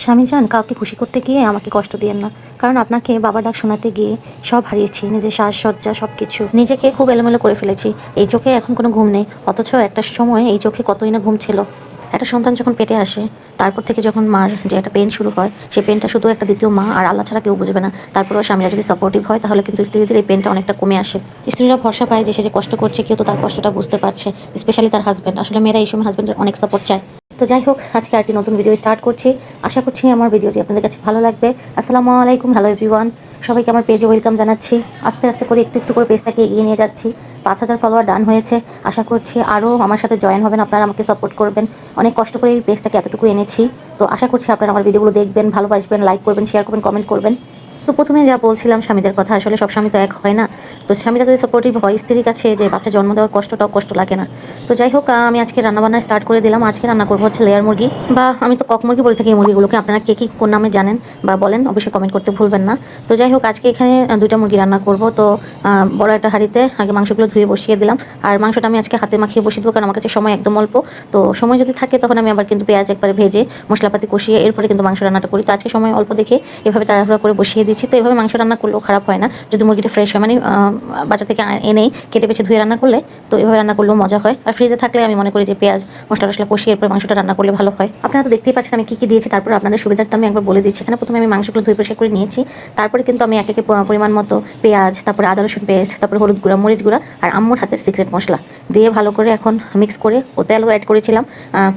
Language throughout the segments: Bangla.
স্বামী যান, কাউকে খুশি করতে গিয়ে আমাকে কষ্ট দিয়েন না। কারণ আপনাকে বাবার ডাক শোনাতে গিয়ে সব হারিয়েছি, নিজের সাজসজ্জা সব কিছু। নিজেকে খুব এলোমেলো করে ফেলেছি। এই চোখে এখন কোনো ঘুম নেই, অথচ একটা সময় এই চোখে কতই না ঘুম ছিল। একটা সন্তান যখন পেটে আসে, তারপর থেকে যখন মার যে একটা পেন শুরু হয়, সেই পেনটা শুধু একটা দ্বিতীয় মা আর আল্লাহ ছাড়া কেউ বুঝবে না। তারপরেও স্বামীরা যদি সাপোর্টিভ হয়, তাহলে কিন্তু স্ত্রীদের এই পেনটা অনেকটা কমে আসে। স্ত্রীরা ভরসা পায় যে সে যে কষ্ট করছে, কেউ তো তার কষ্টটা বুঝতে পারছে, স্পেশালি তার হাজব্যান্ড। আসলে মেয়েরা এই সময় হাজব্যান্ডের অনেক সাপোর্ট চায়। তো যাই হোক, আজকে আরেকটি নতুন ভিডিও স্টার্ট করছি। আশা করছি আমার ভিডিওটি আপনাদের কাছে ভালো লাগবে। আসসালামু আলাইকুম, হ্যালো এভরিওয়ান। সবাইকে আমার পেজে ওয়েলকাম জানাচ্ছি। আস্তে আস্তে করে একটু একটু করে পেজটাকে এগিয়ে নিয়ে যাচ্ছি। 5,000 ফলোয়ার ডান হয়েছে। আশা করছি আরও আমার সাথে জয়েন হবেন, আপনারা আমাকে সাপোর্ট করবেন। অনেক কষ্ট করে এই পেজটাকে এতটুকু এনেছি। তো আশা করছি আপনারা আমার ভিডিওগুলো দেখবেন, ভালোবাসবেন, লাইক করবেন, শেয়ার করবেন, কমেন্ট করবেন। তো প্রথমে যা বলছিলাম স্বামীদের কথা, আসলে সব স্বামী তো এক হয় না। তো স্বামীরা যদি সাপোর্টিভ হয়, স্ত্রীর কাছে যে বাচ্চা জন্ম দেওয়ার কষ্টটাও কষ্ট লাগে না। তো যাই হোক, আমি আজকে রান্নাবান্না স্টার্ট করে দিলাম। আজকে রান্না করবো হচ্ছে লেয়ার মুরগি, বা আমি তো কক মুরগি বলে থাকি এই মুরগিগুলোকে। আপনারা কে কী কোন নামে জানেন বা বলেন, অবশ্যই কমেন্ট করতে ভুলবেন না। তো যাই হোক, আজকে এখানে 2টা মুরগি রান্না করব। তো বড় একটা হাঁড়িতে আগে মাংসগুলো ধুয়ে বসিয়ে দিলাম। আর মাংসটা আমি আজকে হাতে মাখিয়ে বসিয়ে দেবো, কারণ আমার কাছে সময় একদম অল্প। তো সময় যদি থাকে তখন আমি আবার কিন্তু পেঁয়াজ একবারে ভেজে মশলাপাতি কষিয়ে এরপরে কিন্তু মাংস রান্নাটা করি। তো আজকে সময় অল্প দেখে এভাবে তাড়াহুড়া করে বসিয়ে দিচ্ছি। তো এভাবে মাংস রান্না করলেও খারাপ হয় না, যদি মুরগিটা ফ্রেশ হয়, মানে বাজার থেকে এনেই কেটে বেছে ধুয়ে রান্না করলে। তো এভাবে রান্না করলেও মজা হয়। আর ফ্রিজে থাকলে আমি মনে করি যে পেঁয়াজ মশলা টশলা কষিয়ে এরপর মাংসটা রান্না করলে ভালো হয়। আপনারা তো দেখতেই পাচ্ছেন আমি কী কী দিয়েছি। তারপর আপনাদের সুবিধার্থে আমি একবার বলে দিচ্ছি। এখানে প্রথমে আমি মাংসগুলো ধুয়ে পরিষ্কার করে নিয়েছি। তারপরে কিন্তু আমি এক একে পরিমাণ মতো পেঁয়াজ, তারপরে আদা রসুন পেস্ট, তারপরে হলুদ গুঁড়া, মরিচ গুঁড়া আর আম্মুর হাতের সিক্রেট মশলা দিয়ে ভালো করে এখন মিক্স করে ও তেলও অ্যাড করেছিলাম,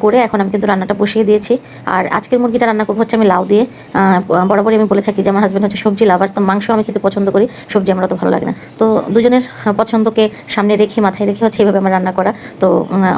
করে এখন আমি কিন্তু রান্নাটা বসিয়ে দিয়েছি। আর আজকের মুরগিটা রান্না করবো হচ্ছে আমি লাউ দিয়ে। বরাবরই আমি বলে থাকি যে আমার হাজব্যান্ড হচ্ছে সবজি লাভার, তো মাংস আমি খেতে পছন্দ করি, সবজি আমার অত ভালো লাগে না। তো দুজনের পছন্দকে সামনে রেখে মাথায় রেখে হচ্ছে এইভাবে আমার রান্না করা। তো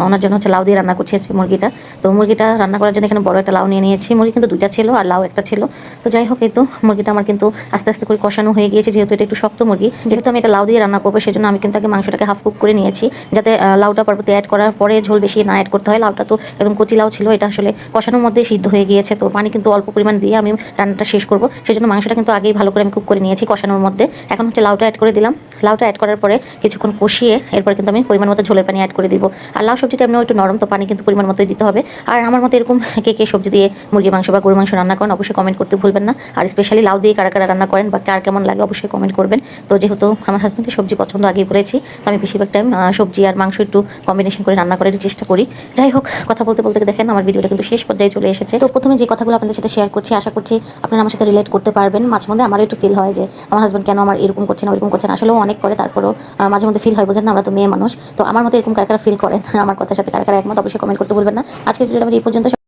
ওনার জন্য হচ্ছে লাউ দিয়ে রান্না করছি মুরগিটা। তো মুরগিটা রান্না করার জন্য এখানে বড় একটা লাউ নিয়ে নিয়েছি। মুরগি কিন্তু 2টা ছিল আর লাউ একটা ছিল। তো যাই হোক, এই তো মুরগিটা আমার কিন্তু আস্তে আস্তে করে কষানো হয়ে গিয়েছে। যেহেতু এটা একটু শক্ত মুরগি, যেহেতু আমি এটা লাউ দিয়ে রান্না করবো, সেজন্য আমি কিন্তু আগে মাংসটাকে হাফ কুক করে নিয়েছি, যাতে লাউটা পরবর্তী অ্যাড করার পরে ঝোল বেশি না অ্যাড করতে হয়। লাউটা তো একদম কচি লাউ ছিল, এটা আসলে কষানোর মধ্যেই সিদ্ধ হয়ে গিয়েছে। তো পানি কিন্তু অল্প পরিমাণ দিয়ে আমি রান্নাটা শেষ করবো, সেজন্য মাংসটা কিন্তু আগেই ভালো করে আমি কুক করে নিয়েছি কষানোর মধ্যে। এখন হচ্ছে লাউটা অ্যাড করে দিলাম। লাউটা অ্যাড করার পরে কিছুক্ষণ কষিয়ে এরপর কিন্তু আমি পরিমাণ মতো ঝোলের পানি অ্যাড করে দিব। আর লাউ সবজিটা এমনি একটু নরম, তো পানি কিন্তু পরিমাণ মতোই দিতে হবে। আর আমার মতো এরকম কে কে সবজি দিয়ে মুরগি মাংস বা গরু মাংস রান্না করেন, অবশ্যই কমেন্ট করতে ভুলবেন না। আর স্পেশালি লাউ দিয়ে কারা কারা রান্না করেন বা কার কেমন লাগে, অবশ্যই কমেন্ট করবেন। তো যেহেতু আমার হাজব্যান্ডের সবজি পছন্দ আগেই বলেছি, তো আমি বেশিরভাগ টাইম সবজি আর মাংস একটু কম্বিনেশন করে রান্না করার চেষ্টা করি। যাই হোক, কথা বলতে বলতে দেখেন আমার ভিডিওটা কিন্তু শেষ পর্যায়ে চলে এসেছে। তো প্রথমে যে কথাগুলো আপনাদের সাথে শেয়ার করছি, আশা করছি আপনারা আমার সাথে রিলেট করতে পারবেন। মাঝে মধ্যে আমার একটু ফিল হয় যে আমার হাজব্যান্ড কেন আমার এরকম করছে না, ওরকম করছে না। আসলেও অনেক করে, তারপরও মাঝে মধ্যে ফিল হয়, বোঝেন না, আমরা তো মেয়ে মানুষ। তো আমার মতো এরকম কারা কারা ফিল করেন, আমার কথার সাথে কারা কারা একমত, অবশ্যই কমেন্ট করতে ভুলবেন না। আজকের ভিডিওটা আমার এই পর্যন্ত।